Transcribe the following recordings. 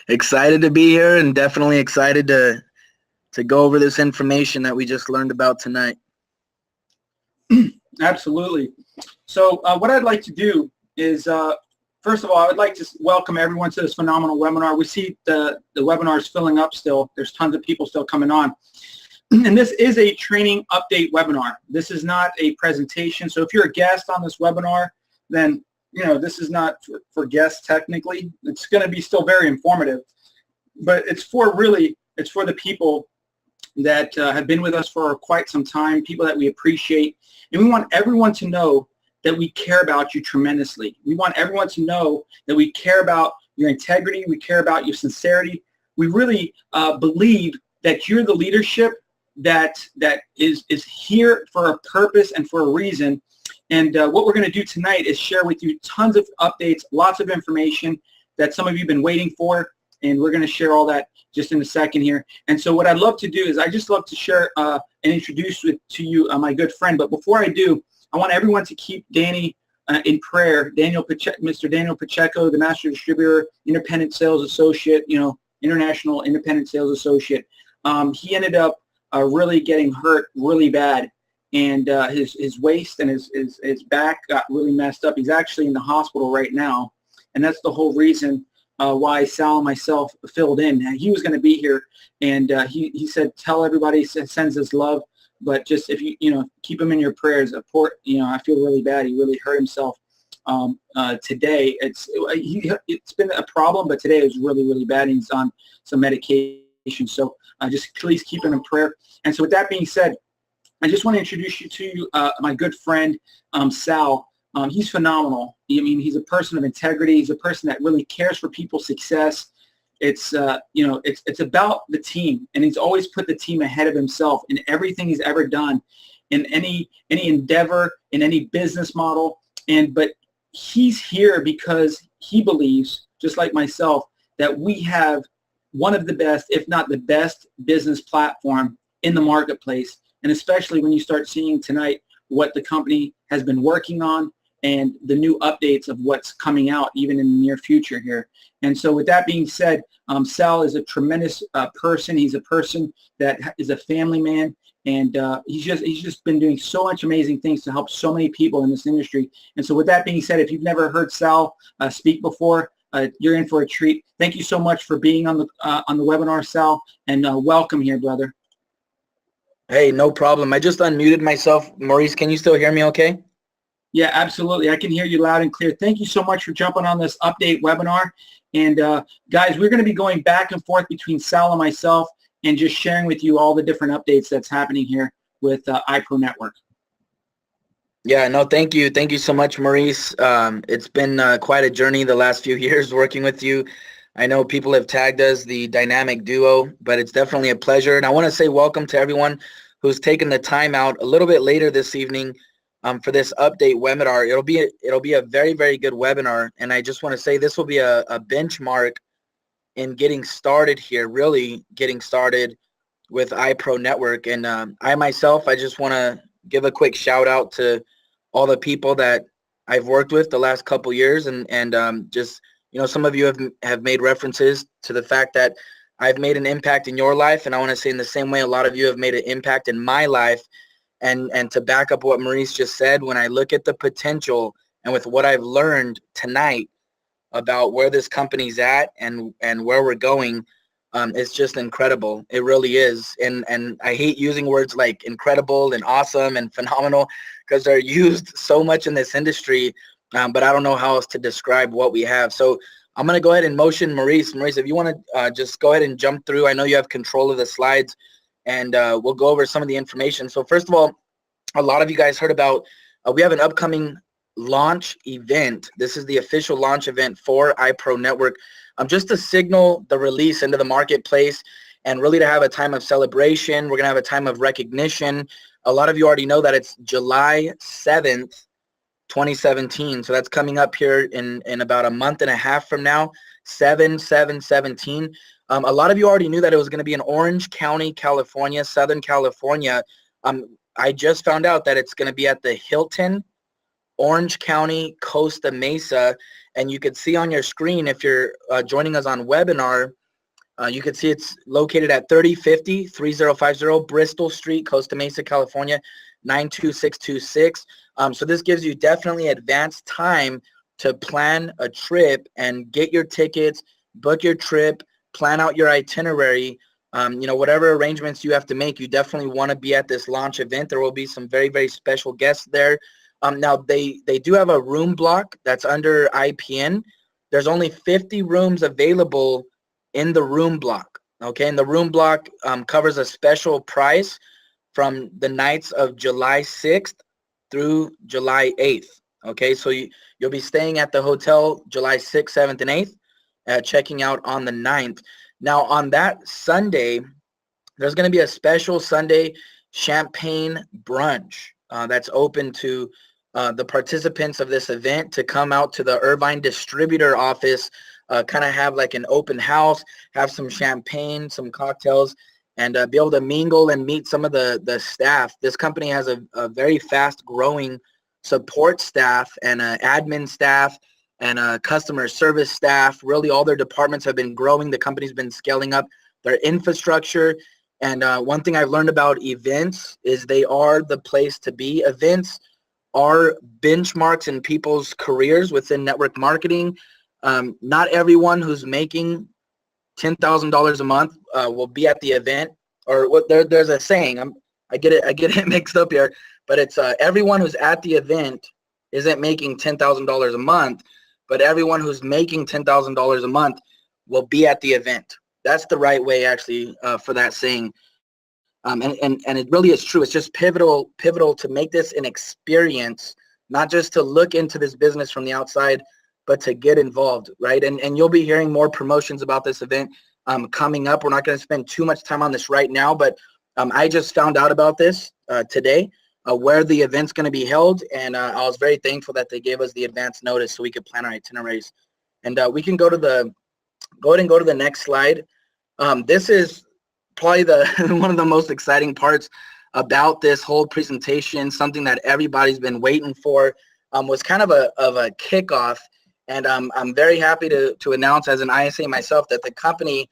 Excited to be here and definitely excited to go over this information that we just learned about tonight. Absolutely. So what I'd like to do is, first of all, I would like to welcome everyone to this phenomenal webinar. We see the webinar is filling up still. There's tons of people still coming on. And this is a training update webinar. This is not a presentation. So if you're a guest on this webinar, then this is not for guests technically. It's going to be still very informative. But it's for the people that have been with us for quite some time, people that we appreciate. And we want everyone to know that we care about you tremendously. We want everyone to know that we care about your integrity. We care about your sincerity. We really believe that you're the leadership that is here for a purpose and for a reason. And what we're going to do tonight is share with you tons of updates, lots of information that some of you have been waiting for. And we're going to share all that just in a second here. And so what I'd love to do is I just love to share and introduce to you my good friend. But before I do, I want everyone to keep Danny in prayer. Mr. Daniel Pacheco, the Master Distributor, Independent Sales Associate, International Independent Sales Associate. He ended up really getting hurt really bad. And his waist and his back got really messed up. He's actually in the hospital right now. And that's the whole reason why Sal and myself filled in. He was going to be here, and he said, tell everybody, sends his love, but just if you keep him in your prayers. I feel really bad. He really hurt himself today. It's been a problem, but today it was really, really bad, and he's on some medication. So just please keep him in prayer. And so with that being said, I just want to introduce you to my good friend, Sal. He's phenomenal. I mean, he's a person of integrity. He's a person that really cares for people's success. It's about the team, and he's always put the team ahead of himself in everything he's ever done, in any endeavor, in any business model. But he's here because he believes, just like myself, that we have one of the best, if not the best, business platform in the marketplace. And especially when you start seeing tonight what the company has been working on and the new updates of what's coming out even in the near future here. And so with that being said, Sal is a tremendous person. He's a person that is a family man, and he's just been doing so much amazing things to help so many people in this industry. And so with that being said, if you've never heard Sal speak before, you're in for a treat. Thank you so much for being on the webinar, Sal, and welcome here, brother. Hey, no problem. I just unmuted myself. Maurice, can you still hear me okay? Yeah, absolutely. I can hear you loud and clear. Thank you so much for jumping on this update webinar. And guys, we're going to be going back and forth between Sal and myself and just sharing with you all the different updates that's happening here with iPRO Network. Yeah, no, thank you. Thank you so much, Maurice. It's been quite a journey the last few years working with you. I know people have tagged us the dynamic duo, but it's definitely a pleasure. And I want to say welcome to everyone who's taken the time out a little bit later this evening for this update webinar. It'll be a very, very good webinar. And I just want to say this will be a benchmark in getting started here, really getting started with iPRO Network. And I myself, I just want to give a quick shout out to all the people that I've worked with the last couple years, and just some of you have made references to the fact that I've made an impact in your life, and I want to say in the same way a lot of you have made an impact in my life. And to back up what Maurice just said, when I look at the potential and with what I've learned tonight about where this company's at and where we're going, it's just incredible. It really is. And I hate using words like incredible and awesome and phenomenal because they're used so much in this industry. But I don't know how else to describe what we have. So I'm going to go ahead and motion Maurice. Maurice, if you want to just go ahead and jump through. I know you have control of the slides, and we'll go over some of the information. So first of all, a lot of you guys heard about, we have an upcoming launch event. This is the official launch event for iPRO Network, just to signal the release into the marketplace and really to have a time of celebration. We're going to have a time of recognition. A lot of you already know that it's July 7th, 2017. So that's coming up here in about a month and a half from now, 7/7/17. A lot of you already knew that it was going to be in Orange County, California, Southern California. I just found out that it's going to be at the Hilton Orange County, Costa Mesa. And you could see on your screen, if you're joining us on webinar, you can see it's located at 3050 Bristol Street, Costa Mesa, California, 92626. So this gives you definitely advanced time to plan a trip and get your tickets, book your trip, plan out your itinerary. Whatever arrangements you have to make, you definitely want to be at this launch event. There will be some very, very special guests there. Now, they do have a room block that's under IPN. There's only 50 rooms available in the room block, okay? And the room block covers a special price from the nights of July 6th through July 8th, okay? So you'll be staying at the hotel July 6th, 7th, and 8th, checking out on the 9th. Now, on that Sunday, there's going to be a special Sunday champagne brunch that's open to the participants of this event to come out to the Irvine distributor office, kind of have like an open house, have some champagne, some cocktails, and be able to mingle and meet some of the staff. This company has a very fast growing support staff and admin staff and customer service staff. Really, all their departments have been growing. The company's been scaling up their infrastructure. And one thing I've learned about events is they are the place to be. Events are benchmarks in people's careers within network marketing. Not everyone who's making $10,000 a month will be at the event. Or what? There's a saying. I get it mixed up here, but it's everyone who's at the event isn't making $10,000 a month, but everyone who's making $10,000 a month will be at the event. That's the right way, actually, for that saying. And it really is true. It's just pivotal to make this an experience, not just to look into this business from the outside, but to get involved, right? And you'll be hearing more promotions about this event coming up. We're not going to spend too much time on this right now, but I just found out about this today, where the event's going to be held, and I was very thankful that they gave us the advance notice so we could plan our itineraries. And we can go ahead and go to the next slide. This is probably one of the most exciting parts about this whole presentation. Something that everybody's been waiting for was kind of a kickoff, and I'm very happy to announce as an ISA myself that the company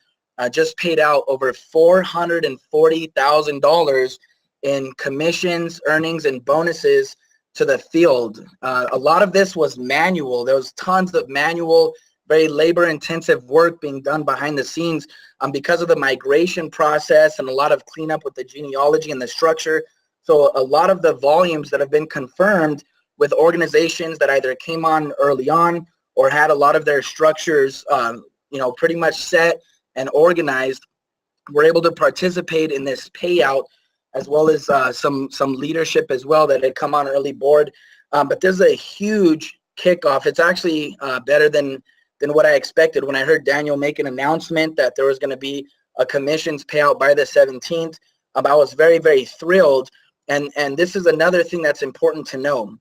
just paid out over $440,000 in commissions, earnings, and bonuses to the field. A lot of this was manual. There was tons of manual, very labor-intensive work being done behind the scenes because of the migration process and a lot of cleanup with the genealogy and the structure. So a lot of the volumes that have been confirmed with organizations that either came on early on or had a lot of their structures, pretty much set and organized, were able to participate in this payout, as well as some leadership as well that had come on early board. But there's a huge kickoff. It's actually better than what I expected. When I heard Daniel make an announcement that there was going to be a commissions payout by the 17th, I was very, very thrilled. And this is another thing that's important to know.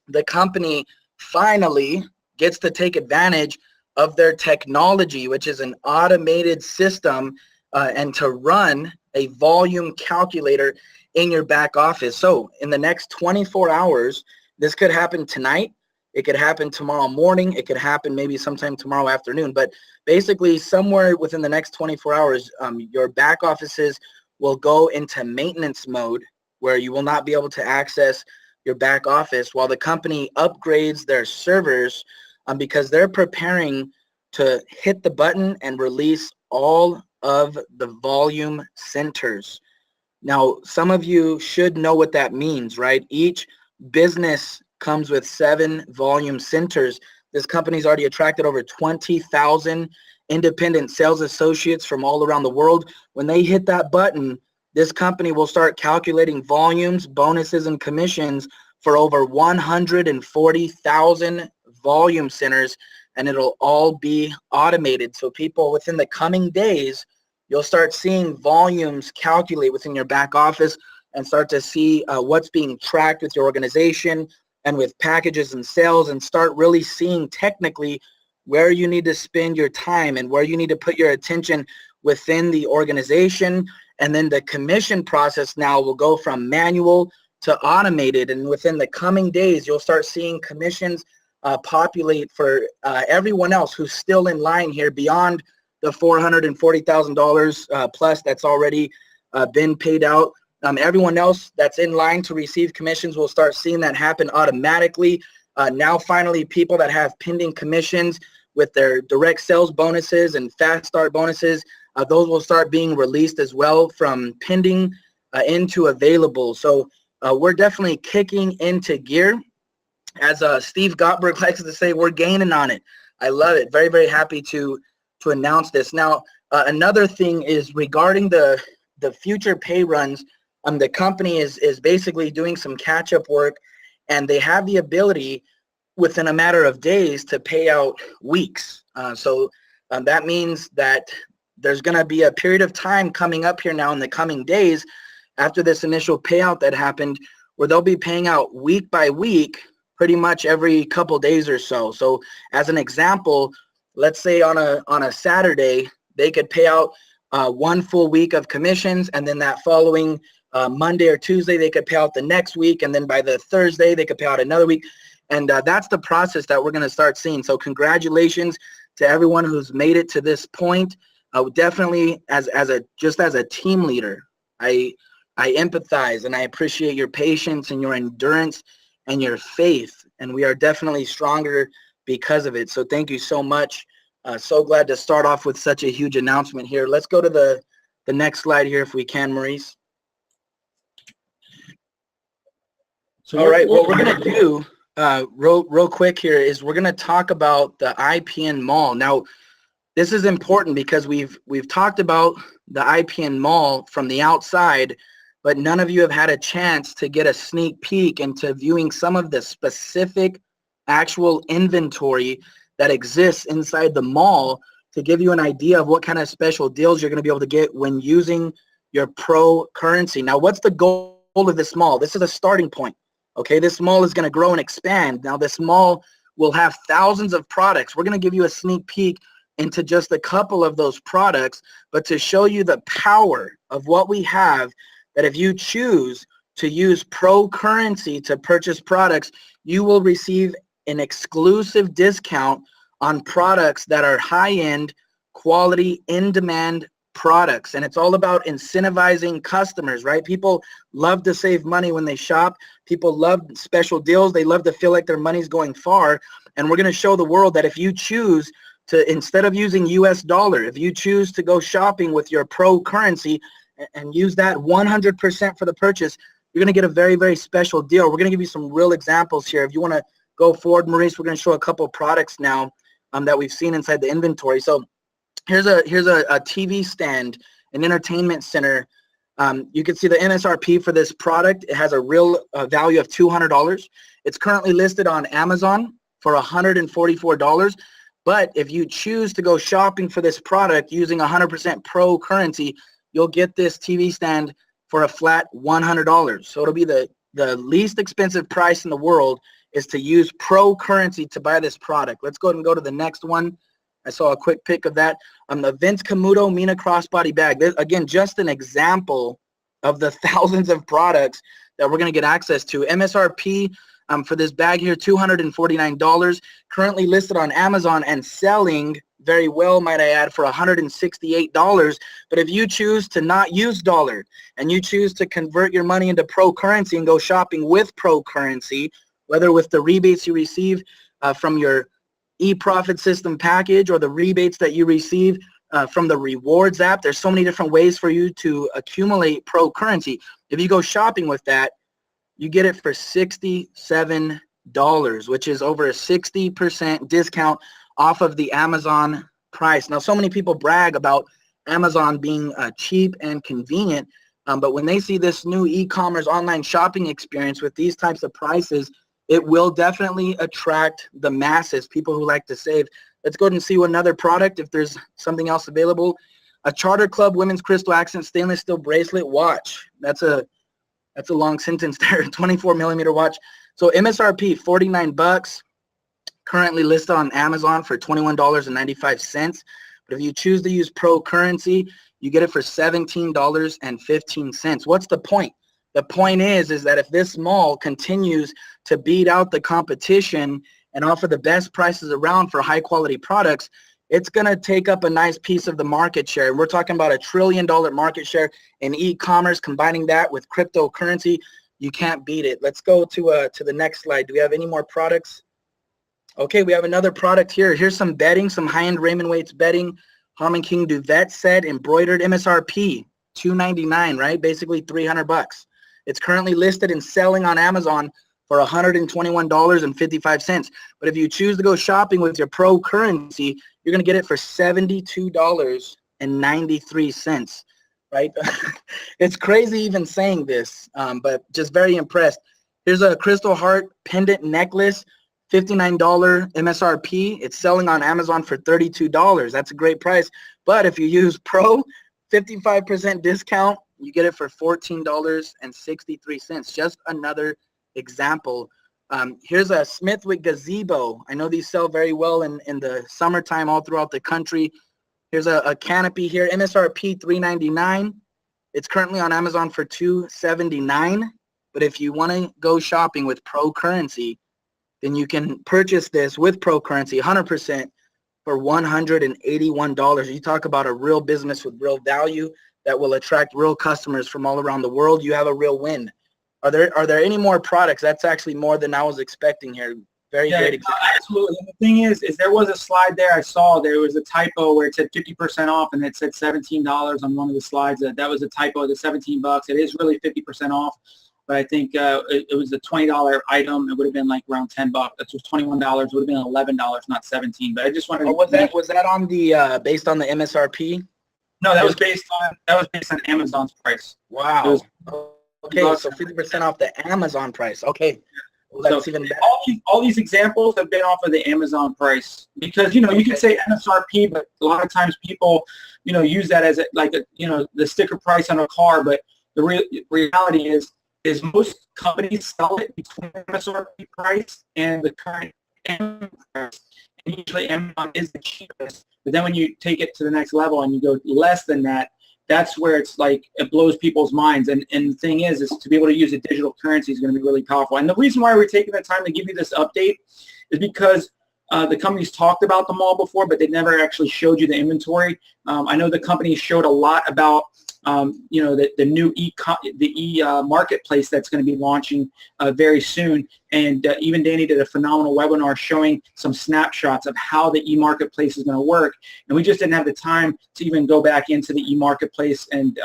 The company finally gets to take advantage of their technology, which is an automated system, and to run a volume calculator in your back office. So in the next 24 hours, this could happen tonight. It could happen tomorrow morning. It could happen maybe sometime tomorrow afternoon. But basically, somewhere within the next 24 hours, your back offices will go into maintenance mode, where you will not be able to access your back office while the company upgrades their servers, because they're preparing to hit the button and release all of the volume centers. Now, some of you should know what that means, right? Each business comes with 7 volume centers. This company's already attracted over 20,000 independent sales associates from all around the world. When they hit that button, this company will start calculating volumes, bonuses, and commissions for over 140,000 volume centers, and it'll all be automated. So people, within the coming days, you'll start seeing volumes calculate within your back office and start to see what's being tracked with your organization and with packages and sales, and start really seeing technically where you need to spend your time and where you need to put your attention within the organization. And then the commission process now will go from manual to automate it. And within the coming days, you'll start seeing commissions populate for everyone else who's still in line here beyond the $440,000 plus that's already been paid out. Everyone else that's in line to receive commissions will start seeing that happen automatically. Now, finally, people that have pending commissions with their direct sales bonuses and fast start bonuses, those will start being released as well from pending into available. So we're definitely kicking into gear. As Steve Gottberg likes to say, we're gaining on it. I love it. Very, very happy to announce this. Now, another thing is regarding the future pay runs. The company is basically doing some catch-up work, and they have the ability within a matter of days to pay out weeks. So that means that there's going to be a period of time coming up here now in the coming days after this initial payout that happened, where they'll be paying out week by week, pretty much every couple days or so. So as an example, let's say on a Saturday, they could pay out 1 full week of commissions, and then that following Monday or Tuesday, they could pay out the next week, and then by the Thursday, they could pay out another week. And that's the process that we're going to start seeing. So congratulations to everyone who's made it to this point. Definitely, as a team leader, I empathize and I appreciate your patience and your endurance and your faith, and we are definitely stronger because of it. So thank you so much. So glad to start off with such a huge announcement here. Let's go to the next slide here if we can, Maurice. So all right, what we're going to do real quick here is we're going to talk about the IPN Mall. Now, this is important because we've talked about the IPN Mall from the outside, but none of you have had a chance to get a sneak peek into viewing some of the specific actual inventory that exists inside the mall to give you an idea of what kind of special deals you're going to be able to get when using your Pro currency. Now, what's the goal of this mall? This is a starting point. Okay, this mall is going to grow and expand. Now, this mall will have thousands of products. We're going to give you a sneak peek into just a couple of those products, but to show you the power of what we have, that if you choose to use Pro currency to purchase products, you will receive an exclusive discount on products that are high-end, quality, in-demand products. And it's all about incentivizing customers, right? People love to save money when they shop. People love special deals. They love to feel like their money's going far. And we're going to show the world that if you choose to, instead of using US dollar, if you choose to go shopping with your Pro currency and use that 100% for the purchase, you're going to get a very, very special deal. We're going to give you some real examples here. If you want to go forward, Maurice, we're going to show a couple products now that we've seen inside the inventory. So here's a TV stand, an entertainment center. You can see the MSRP for this product. It has a real value of $200. It's currently listed on Amazon for $144. But if you choose to go shopping for this product using 100% Pro currency, you'll get this TV stand for a flat $100. So it'll be the least expensive price in the world is to use Pro currency to buy this product. Let's go ahead and go to the next one. I saw a quick pic of that. The Vince Camuto Mina crossbody bag. Again, just an example of the thousands of products that we're going to get access to. MSRP for this bag here, $249. Currently listed on Amazon and selling very well, might I add, for $168. But if you choose to not use dollar and you choose to convert your money into Pro currency and go shopping with Pro currency, whether with the rebates you receive from your e-profit system package or the rebates that you receive from the rewards app, there's so many different ways for you to accumulate Pro currency. If you go shopping with that, you get it for $67, which is over a 60% discount off of the Amazon price. Now, so many people brag about Amazon being cheap and convenient, but when they see this new e-commerce online shopping experience with these types of prices, it will definitely attract the masses, people who like to save. Let's go ahead and see another product if there's something else available. A Charter Club Women's Crystal Accent Stainless Steel Bracelet Watch. That's a long sentence there. 24 millimeter watch. So MSRP $49. Currently listed on Amazon for $21.95. But if you choose to use Pro currency, you get it for $17.15. What's the point? The point is that if this mall continues to beat out the competition and offer the best prices around for high quality products, it's going to take up a nice piece of the market share. And we're talking about $1 trillion market share in e-commerce. Combining that with cryptocurrency, you can't beat it. Let's go to the next slide. Do we have any more products? Okay, we have another product here. Here's some bedding, some high-end Raymond Waits bedding. Harman King duvet set, embroidered, MSRP, $299, right? Basically $300. It's currently listed and selling on Amazon for $121.55. But if you choose to go shopping with your Pro currency, you're going to get it for $72.93, right? It's crazy even saying this, but just very impressed. Here's a crystal heart pendant necklace, $59 MSRP. It's selling on Amazon for $32. That's a great price. But if you use Pro, 55% discount, you get it for $14.63. Just another example. Here's a Smithwick gazebo. I know these sell very well in the summertime all throughout the country. Here's a canopy here, MSRP $399. It's currently on Amazon for $279. But if you want to go shopping with Pro currency, then you can purchase this with Pro currency 100% for $181. You talk about a real business with real value that will attract real customers from all around the world. You have a real win. Are there any more products? That's actually more than I was expecting here. Very great example. Absolutely. And the thing is there was a slide there I saw. There was a typo where it said 50% off, and it said $17 on one of the slides. That was a typo. The $17. It is really 50% off. But I think it was a $20 item. It would have been like around $10. That was $21. It would have been $11, not $17. But I just wanted to. Was that on the based on the MSRP? No, that was based on Amazon's price. Wow. Okay, so 50% off the Amazon price. Okay. Well, that's even better. All these examples have been off of the Amazon price because, you can say MSRP, but a lot of times people, use that as the sticker price on a car. But the reality is most companies sell it between MSRP price and the current Amazon price. And usually Amazon is the cheapest. But then when you take it to the next level and you go less than that, that's where it's like it blows people's minds. And the thing is to be able to use a digital currency is going to be really powerful. And the reason why we're taking the time to give you this update is because the companies talked about the mall before, but they never actually showed you the inventory. I know the company showed a lot about the new marketplace that's going to be launching very soon. And even Danny did a phenomenal webinar showing some snapshots of how the e-marketplace is going to work. And we just didn't have the time to even go back into the e-marketplace and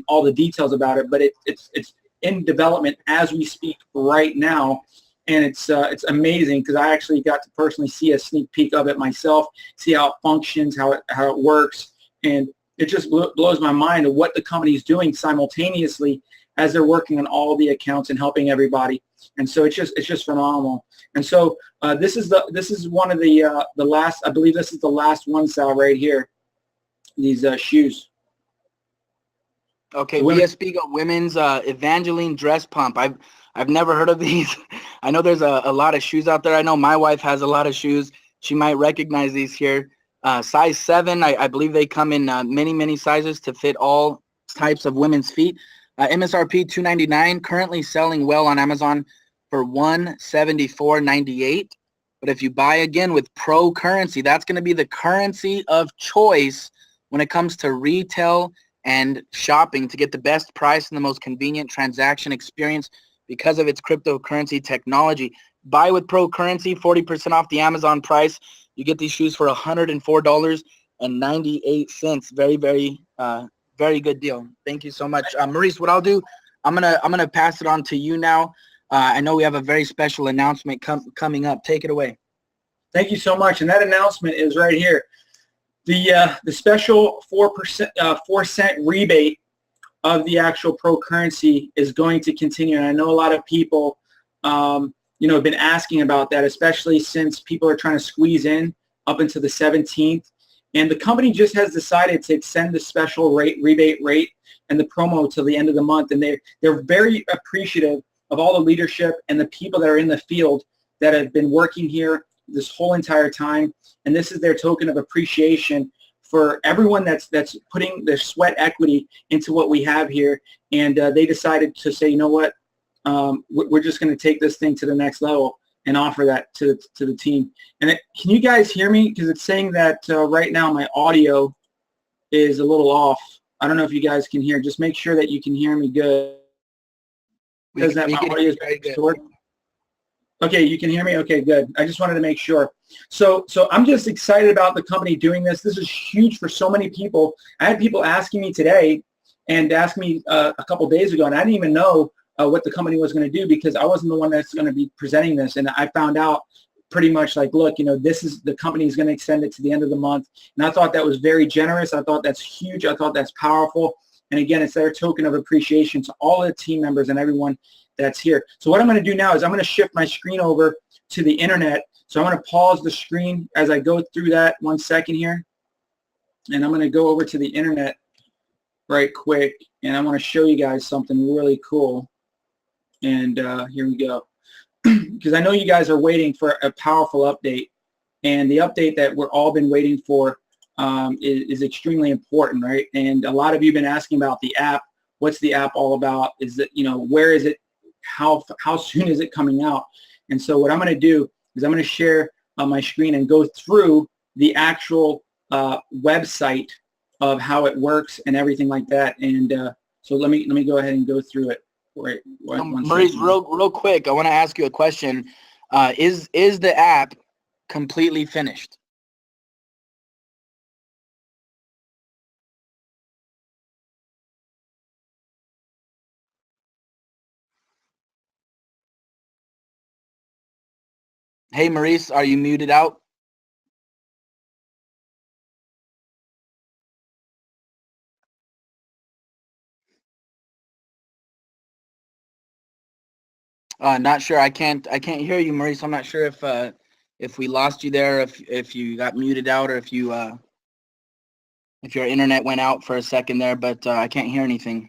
all the details about it. But it's in development as we speak right now. And it's amazing because I actually got to personally see a sneak peek of it myself, see how it functions, how it works. And it just blows my mind of what the company is doing simultaneously as they're working on all the accounts and helping everybody. And so it's just phenomenal. And so this is one of the last. I believe this is the last one, Sal, right here. These shoes. Okay, Via Spiga women's Evangeline dress pump. I've never heard of these. I know there's a lot of shoes out there. I know my wife has a lot of shoes. She might recognize these here. Size 7, I believe they come in many sizes to fit all types of women's feet. MSRP $299, currently selling well on Amazon for $174.98. But if you buy again with Pro currency, that's going to be the currency of choice when it comes to retail and shopping to get the best price and the most convenient transaction experience because of its cryptocurrency technology. Buy with Pro currency, 40% off the Amazon price. You get these shoes for $104.98. Very good deal. Thank you so much, Maurice. What I'll do, I'm gonna pass it on to you now. I know we have a very special announcement coming up. Take it away. Thank you so much. And that announcement is right here. The special 4% rebate of the actual Pro currency is going to continue. And I know a lot of people have been asking about that, especially since people are trying to squeeze in up into the 17th. And the company just has decided to extend the special rebate rate and the promo till the end of the month. And they're very appreciative of all the leadership and the people that are in the field that have been working here this whole entire time. And this is their token of appreciation for everyone that's putting their sweat equity into what we have here, and they decided to say, you know what, we're just going to take this thing to the next level and offer that to the team. And can you guys hear me? Because it's saying that right now my audio is a little off. I don't know if you guys can hear. Just make sure that you can hear me good. Because that my audio is short. Okay, you can hear me? Okay, good. I just wanted to make sure. So I'm just excited about the company doing this. This is huge for so many people. I had people asking me today and asking me a couple days ago, and I didn't even know what the company was going to do because I wasn't the one that's going to be presenting this. And I found out pretty much like, look, you know, this is the company is going to extend it to the end of the month. And I thought that was very generous. I thought that's huge. I thought that's powerful. And again, it's their token of appreciation to all the team members and everyone that's here. So what I'm going to do now is I'm going to shift my screen over to the internet. So I'm going to pause the screen as I go through that 1 second here. And I'm going to go over to the internet right quick. And I want to show you guys something really cool. And here we go. Because I know you guys are waiting for a powerful update. And the update that we're all been waiting for is extremely important, right? And a lot of you have been asking about the app. What's the app all about? Is it, you know, where is it? How soon is it coming out? And so what I'm going to do is I'm going to share my screen and go through the actual website of how it works and everything like that. And so let me go ahead and go through it. Wait, Maurice, real quick, I want to ask you a question. Is the app completely finished? Hey, Maurice, are you muted out? Not sure. I can't hear you, Maurice. I'm not sure if we lost you there, if you got muted out, or if your internet went out for a second there, but I can't hear anything.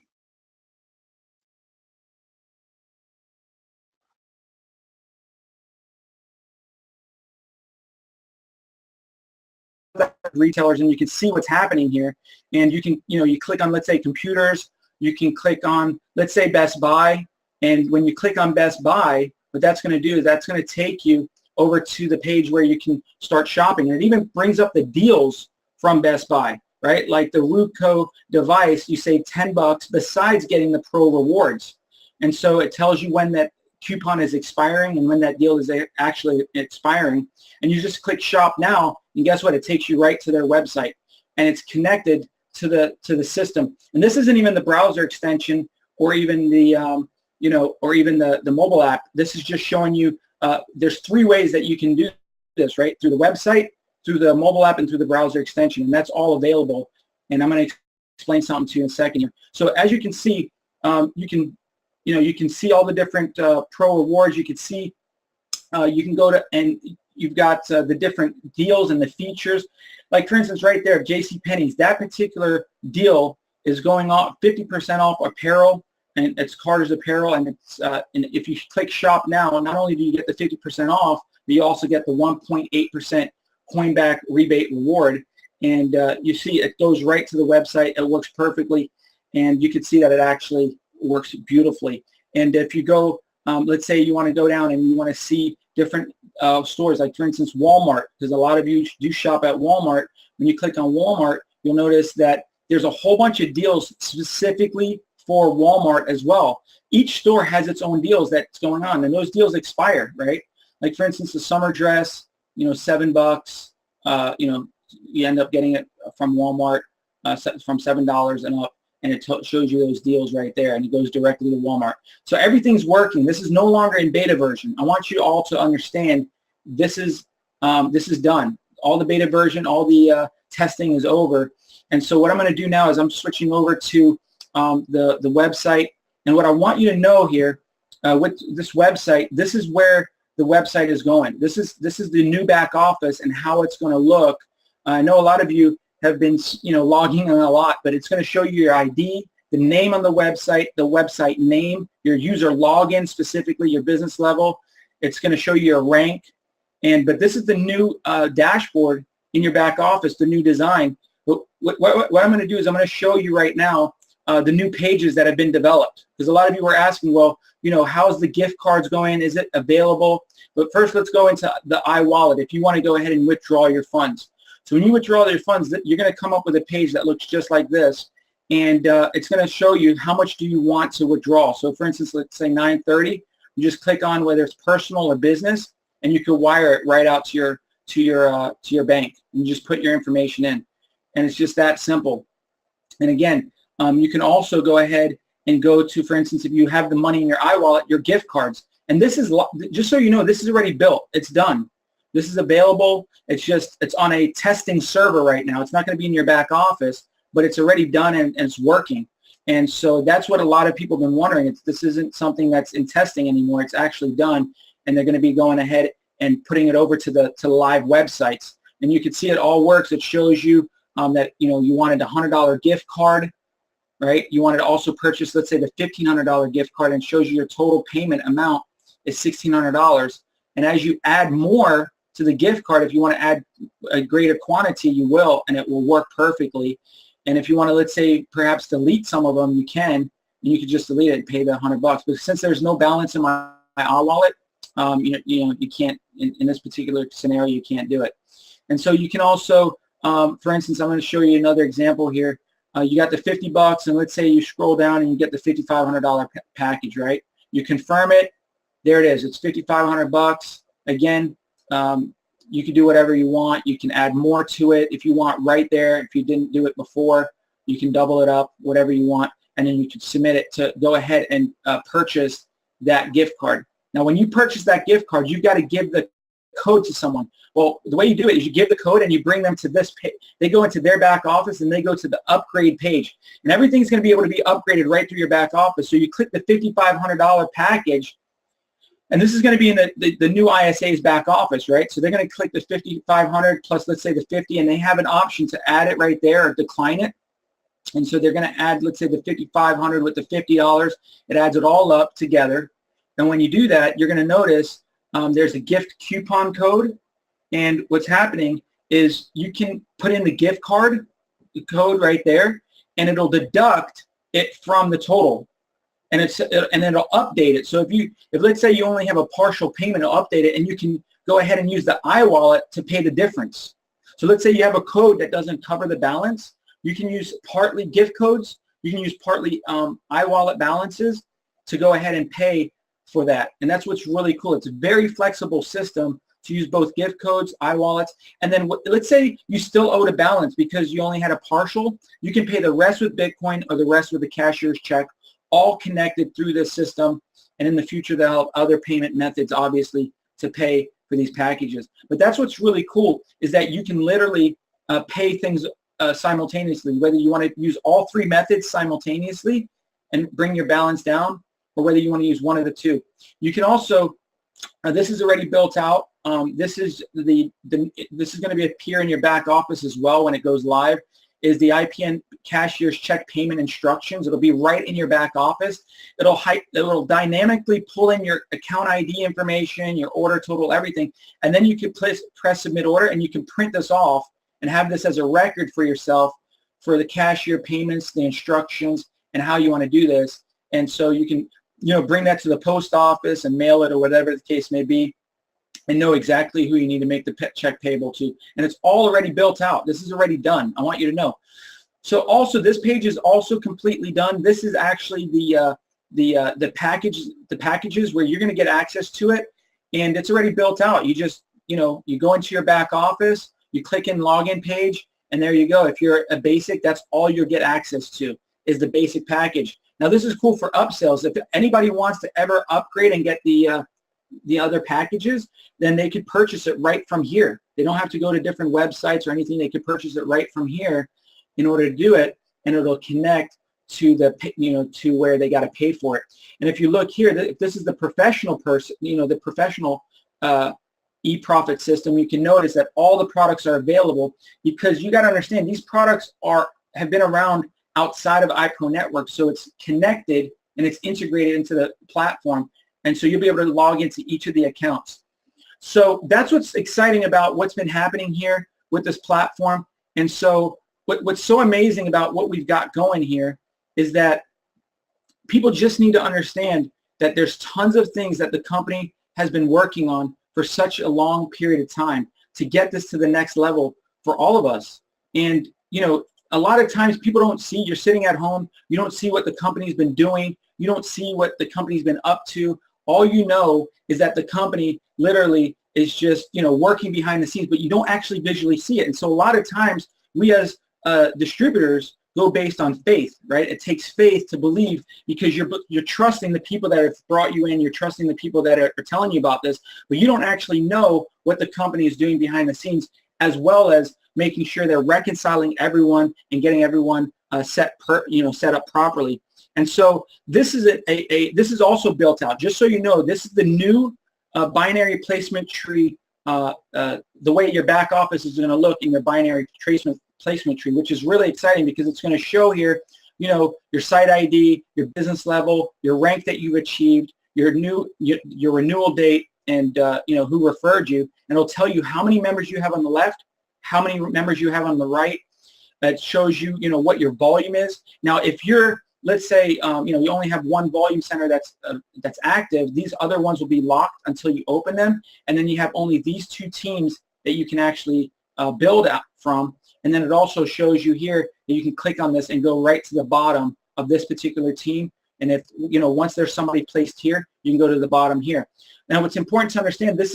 Retailers, and you can see what's happening here. And you can, you click on, let's say, computers. You can click on, let's say, Best Buy. And when you click on Best Buy, what that's going to do is that's going to take you over to the page where you can start shopping. And it even brings up the deals from Best Buy, right? Like the Ruco device, you save $10 besides getting the Pro rewards. And so it tells you when that coupon is expiring and when that deal is actually expiring. And you just click Shop Now, and guess what? It takes you right to their website, and it's connected to the system. And this isn't even the browser extension or even the or even the mobile app. This is just showing you there's 3 ways that you can do this, right? Through the website, through the mobile app, and through the browser extension, and that's all available. And I'm going to explain something to you in a second here. So as you can see, you can see all the different Pro rewards. You can see, you can go to, and you've got the different deals and the features. Like for instance, right there, JCPenney's, that particular deal is going off 50% off apparel, and it's Carter's apparel. And it's and if you click Shop Now, not only do you get the 50% off, but you also get the 1.8% coin back rebate reward. And you see it goes right to the website. It works perfectly, and you can see that it actually works beautifully. And if you go, let's say you want to go down and you want to see different stores, like for instance Walmart, because a lot of you do shop at Walmart. When you click on Walmart, you'll notice that there's a whole bunch of deals specifically for Walmart as well. Each store has its own deals that's going on, and those deals expire, right? Like for instance, the summer dress, $7. You end up getting it from Walmart from $7 and up. And it shows you those deals right there, and it goes directly to Walmart. So everything's working. This is no longer in beta version. I want you all to understand this is done. All the beta version, all the testing is over. And so what I'm going to do now is I'm switching over to the website. And what I want you to know here with this website, this is where the website is going. This is the new back office and how it's going to look. I know a lot of you have been logging in a lot, but it's going to show you your ID, the name on the website name, your user login, specifically your business level. It's going to show you your rank. But this is the new dashboard in your back office, the new design. But what I'm going to do is I'm going to show you right now the new pages that have been developed, because a lot of you were asking, well, how's the gift cards going? Is it available? But first, let's go into the iWallet if you want to go ahead and withdraw your funds. So when you withdraw your funds, you're going to come up with a page that looks just like this, and it's going to show you how much do you want to withdraw. So for instance, let's say $930. You just click on whether it's personal or business, and you can wire it right out to your bank. You just put your information in, and it's just that simple. And again, you can also go ahead and go to, for instance, if you have the money in your iWallet, your gift cards. And this is, just so you know, this is already built. It's done. This is available. It's on a testing server right now. It's not going to be in your back office, but it's already done and it's working. And so that's what a lot of people have been wondering. This isn't something that's in testing anymore. It's actually done, and they're going to be going ahead and putting it over to live websites. And you can see it all works. It shows you that you wanted a $100 gift card, right? You wanted to also purchase, let's say, the $1,500 gift card, and shows you your total payment amount is $1,600. And as you add more to the gift card, if you want to add a greater quantity, you will, and it will work perfectly. And if you want to, let's say, perhaps delete some of them, you can, and you can just delete it and pay the $100. But since there's no balance in my iWallet, you can't, in this particular scenario, you can't do it. And so you can also, for instance, I'm going to show you another example here. You got the $50, and let's say you scroll down and you get the $5,500 package, right? You confirm it. There it is. It's $5,500. Again, you can do whatever you want. You can add more to it if you want right there. If you didn't do it before, you can double it up, whatever you want, and then you can submit it to go ahead and purchase that gift card. Now, when you purchase that gift card, you've got to give the code to someone. Well, the way you do it is you give the code and you bring them to this page. They go into their back office and they go to the upgrade page. And everything's going to be able to be upgraded right through your back office. So you click the $5,500 package, and this is going to be in the new ISA's back office, right? So they're going to click the $5,500 plus, let's say, the $50, and they have an option to add it right there or decline it. And so they're going to add, let's say, the $5,500 with the $50. It adds it all up together. And when you do that, you're going to notice there's a gift coupon code. And what's happening is you can put in the gift card, the code right there, and it'll deduct it from the total. And it'll update it. So if let's say you only have a partial payment, it'll update it, and you can go ahead and use the iWallet to pay the difference. So let's say you have a code that doesn't cover the balance. You can use partly gift codes. You can use partly iWallet balances to go ahead and pay for that. And that's what's really cool. It's a very flexible system to use both gift codes, iWallets, and then let's say you still owed a balance because you only had a partial. You can pay the rest with Bitcoin or the rest with a cashier's check, all connected through this system. And in the future, they'll have other payment methods, obviously, to pay for these packages. But that's what's really cool, is that you can literally pay things simultaneously, whether you want to use all three methods simultaneously and bring your balance down, or whether you want to use one of the two. You can also, this is already built out. This is this is going to be appear in your back office as well when it goes live, is the IPN cashier's check payment instructions. It'll be right in your back office. It'll dynamically pull in your account ID information, your order total, everything, and then you can press submit order, and you can print this off and have this as a record for yourself for the cashier payments, the instructions, and how you want to do this. And so you can bring that to the post office and mail it or whatever the case may be, and know exactly who you need to make the check payable to. And it's all already built out. This is already done. I want you to know. So also, this page is also completely done. This is actually the packages where you're going to get access to it, and it's already built out. You just you go into your back office, you click in login page, and there you go. If you're a basic, that's all you'll get access to is the basic package. Now this is cool for upsells. If anybody wants to ever upgrade and get the other packages, then they could purchase it right from here. They don't have to go to different websites or anything. They could purchase it right from here in order to do it, and it'll connect to the to where they got to pay for it. And if you look here, if this is the professional person, the professional e-profit system, you can notice that all the products are available, because you got to understand these products have been around outside of iPRO network, so it's connected and it's integrated into the platform. And so you'll be able to log into each of the accounts. So that's what's exciting about what's been happening here with this platform. And so what's so amazing about what we've got going here is that people just need to understand that there's tons of things that the company has been working on for such a long period of time to get this to the next level for all of us. And, you know, a lot of times people don't see, you're sitting at home, you don't see what the company's been doing, you don't see what the company's been up to. All you know is that the company literally is just, you know, working behind the scenes, but you don't actually visually see it. And so a lot of times we as distributors go based on faith, right? It takes faith to believe because you're trusting the people that have brought you in, you're trusting the people that are telling you about this, but you don't actually know what the company is doing behind the scenes, as well as making sure they're reconciling everyone and getting everyone set up properly. And so this is this is also built out. Just so you know, this is the new binary placement tree. The way your back office is going to look in your binary placement tree, which is really exciting because it's going to show here, you know, your site ID, your business level, your rank that you've achieved, your renewal date, and you know, who referred you, and it'll tell you how many members you have on the left, how many members you have on the right. That shows you, you know, what your volume is. Now, if you're, let's say, you know, you only have one volume center that's active, these other ones will be locked until you open them, and then you have only these two teams that you can actually build out from. And then it also shows you here that you can click on this and go right to the bottom of this particular team. And if, you know, once there's somebody placed here, you can go to the bottom here. Now, what's important to understand, this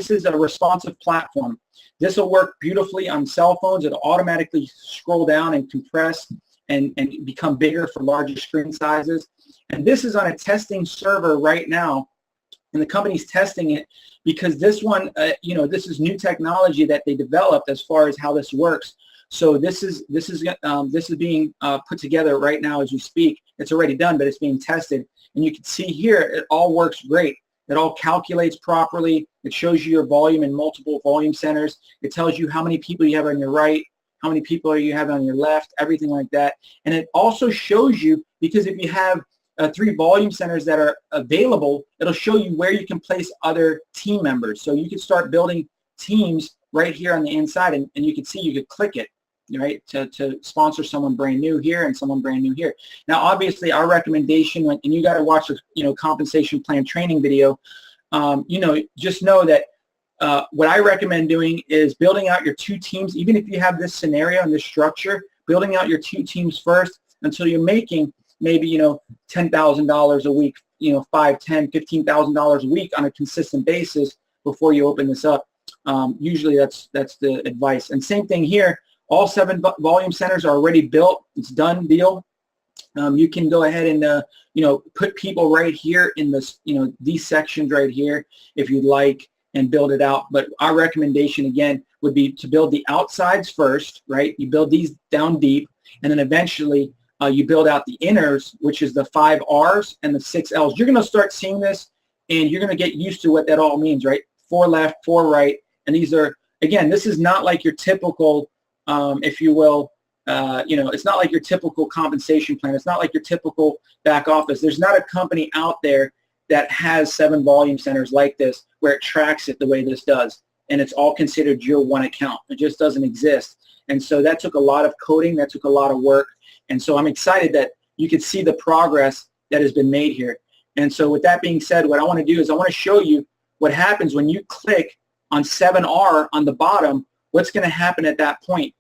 is a responsive platform. This will work beautifully on cell phones. It'll automatically scroll down and compress and become bigger for larger screen sizes. And this is on a testing server right now, and the company's testing it because this one, you know, this is new technology that they developed as far as how this works. So this is being put together right now as we speak. It's already done, but it's being tested. And you can see here, it all works great. It all calculates properly. It shows you your volume in multiple volume centers. It tells you how many people you have on your right, how many people you have on your left, everything like that. And it also shows you, because if you have 3 volume centers that are available, it'll show you where you can place other team members. So you can start building teams right here on the inside, and you can see you could click it, right, to sponsor someone brand new here and someone brand new here. Now, obviously, our recommendation, and you got to watch a, you know, compensation plan training video, you know, just know that what I recommend doing is building out your 2 teams. Even if you have this scenario and this structure, building out your 2 teams first until you're making maybe, you know, $10,000 a week, you know, $5,000, $10,000, $15,000 a week on a consistent basis before you open this up. Usually that's the advice. And same thing here. All 7 volume centers are already built. It's done deal. You can go ahead and you know, put people right here in this, you know, these sections right here if you'd like, and build it out. But our recommendation again would be to build the outsides first, right? You build these down deep, and then eventually you build out the inners, which is the 5 R's and the 6 L's. You're going to start seeing this, and you're going to get used to what that all means, right? 4 left, 4 right, and these are, again, this is not like your typical, if you will, you know, it's not like your typical compensation plan. It's not like your typical back office. There's not a company out there that has 7 volume centers like this where it tracks it the way this does, and it's all considered your one account. It just doesn't exist. And so that took a lot of coding. That took a lot of work. And so I'm excited that you can see the progress that has been made here. And so with that being said, what I want to do is I want to show you what happens when you click on 7R on the bottom. What's going to happen at that point?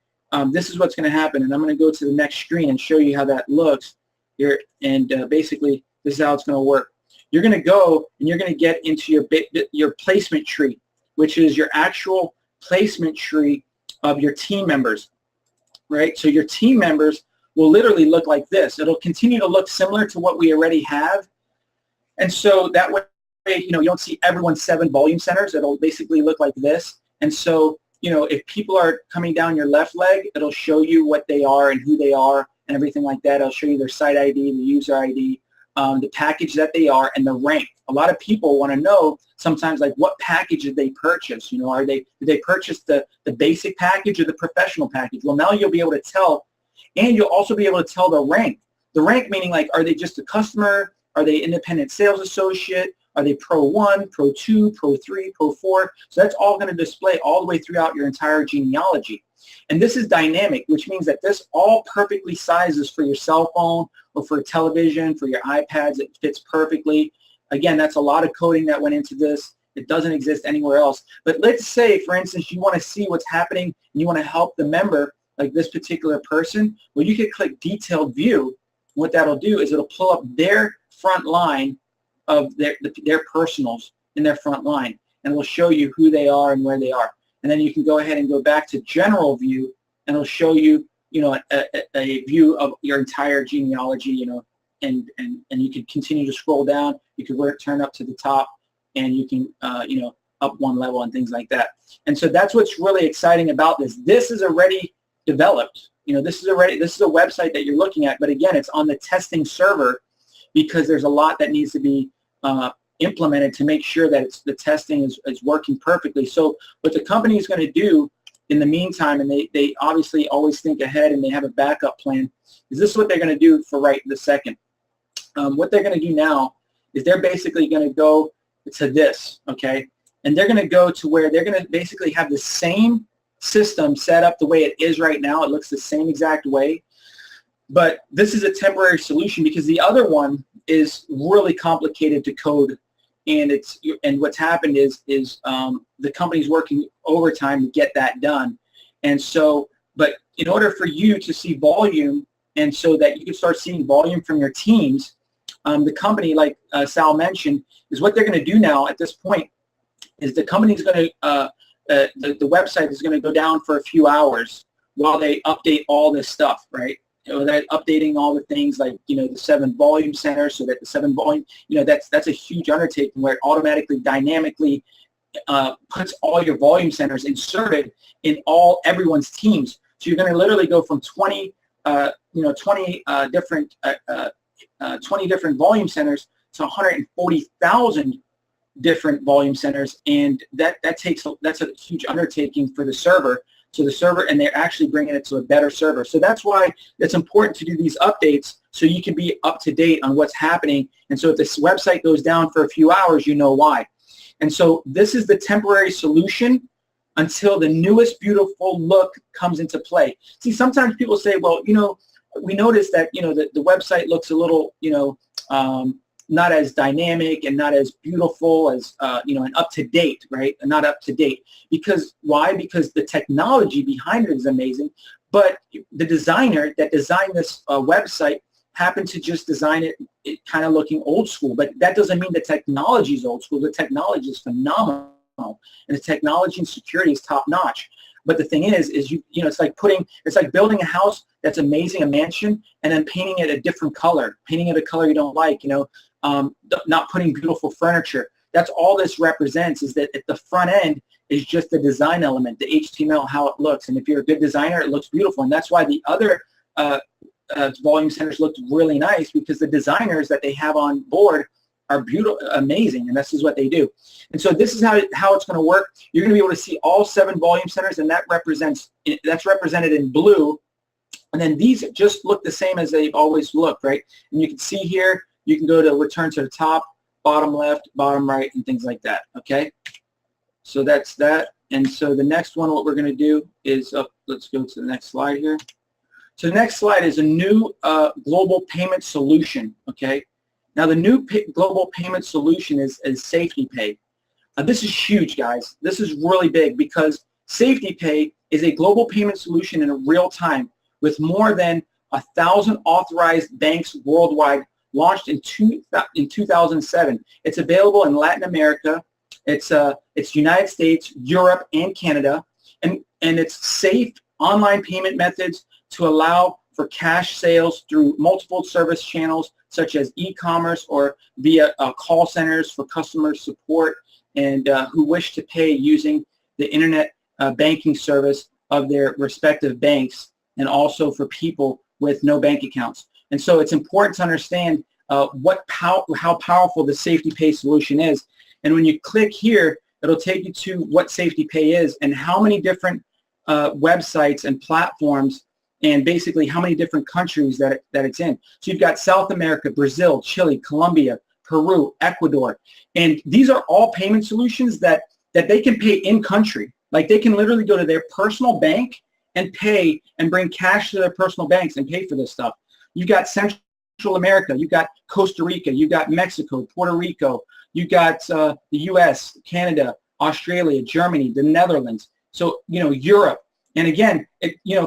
This is what's going to happen, and I'm going to go to the next screen and show you how that looks here. And basically, this is how it's going to work. You're going to go and you're going to get into your placement tree, which is your actual placement tree of your team members, right? So your team members will literally look like this. It'll continue to look similar to what we already have, and so that way, you know, you don't see everyone's 7 volume centers. It'll basically look like this. And so, you know, if people are coming down your left leg, it'll show you what they are and who they are and everything like that. It'll show you their site ID, the user ID, the package that they are, and the rank. A lot of people want to know sometimes, like, what package did they purchase? You know, did they purchase the basic package or the professional package? Well, now you'll be able to tell, and you'll also be able to tell the rank. The rank meaning, like, are they just a customer? Are they independent sales associate? Are they Pro 1, Pro 2, Pro 3, Pro 4? So that's all going to display all the way throughout your entire genealogy. And this is dynamic, which means that this all perfectly sizes for your cell phone or for a television, for your iPads. It fits perfectly. Again, that's a lot of coding that went into this. It doesn't exist anywhere else. But let's say, for instance, you want to see what's happening and you want to help the member, like this particular person. Well, you could click Detailed View. What that'll do is it'll pull up their front line of their personals in their front line, and it'll show you who they are and where they are. And then you can go ahead and go back to General View, and it'll show you, a view of your entire genealogy, and you can continue to scroll down. You can turn up to the top, and you can, up one level and things like that. And so that's what's really exciting about this. This is already developed. This is a website that you're looking at, but again, it's on the testing server because there's a lot that needs to be implemented to make sure that the testing is working perfectly. So what the company is going to do in the meantime, and they obviously always think ahead and they have a backup plan, is this is what they're going to do for right this second. What they're going to do now is they're basically going to go to this, okay? And they're going to go to where they're going to basically have the same system set up the way it is right now. It looks the same exact way. But this is a temporary solution because the other one is really complicated to code. And what's happened is the company's working overtime to get that done. And so, but in order for you to see volume and so that you can start seeing volume from your teams, the company, like Sal mentioned, is what they're going to do now at this point is the company's going to, the website is going to go down for a few hours while they update all this stuff, right? They're updating all the things like, the 7 volume centers so that the 7 volume, that's a huge undertaking where it automatically, dynamically puts all your volume centers inserted in everyone's teams. So you're going to literally go from 20 different volume centers to 140,000 different volume centers, and that's a huge undertaking for the server. So the server, and they're actually bringing it to a better server. So that's why it's important to do these updates so you can be up to date on what's happening. And so if this website goes down for a few hours, you know why. And so this is the temporary solution until the newest beautiful look comes into play. See, sometimes people say, well, we noticed that, the website looks a little, not as dynamic and not as beautiful as, and up to date, right? And not up to date. Because why? Because the technology behind it is amazing, but the designer that designed this website happened to just design it kind of looking old school. But that doesn't mean the technology is old school. The technology is phenomenal, and the technology and security is top notch. But the thing is it's like building a house that's amazing, a mansion, and then painting it a different color, painting it a color you don't like, not putting beautiful furniture. That's all this represents, is that at the front end is just the design element, the HTML, how it looks. And if you're a good designer, it looks beautiful. And that's why the other volume centers looked really nice, because the designers that they have on board are beautiful, amazing, and this is what they do. And so this is how it's going to work. You're going to be able to see all 7 volume centers, and that's represented in blue. And then these just look the same as they've always looked, right? And you can see here, you can go to return to the top, bottom left, bottom right, and things like that, okay? So that's that. And so the next one, what we're going to do is, let's go to the next slide here. So the next slide is a new global payment solution, okay? Now the new global payment solution is Safety Pay. This is huge, guys. This is really big because Safety Pay is a global payment solution in real time with more than 1,000 authorized banks worldwide, launched in 2007. It's available in Latin America. It's United States, Europe, and Canada, and it's safe online payment methods to allow for cash sales through multiple service channels such as e-commerce or via call centers for customer support and who wish to pay using the internet banking service of their respective banks, and also for people with no bank accounts. And so it's important to understand how powerful the Safety Pay solution is. And when you click here, it'll take you to what Safety Pay is and how many different websites and platforms, and basically how many different countries that it's in. So you've got South America, Brazil, Chile, Colombia, Peru, Ecuador. And these are all payment solutions that they can pay in country. Like they can literally go to their personal bank and pay and bring cash to their personal banks and pay for this stuff. You've got Central America, you've got Costa Rica, you've got Mexico, Puerto Rico, you've got the US, Canada, Australia, Germany, the Netherlands. So, Europe. And again,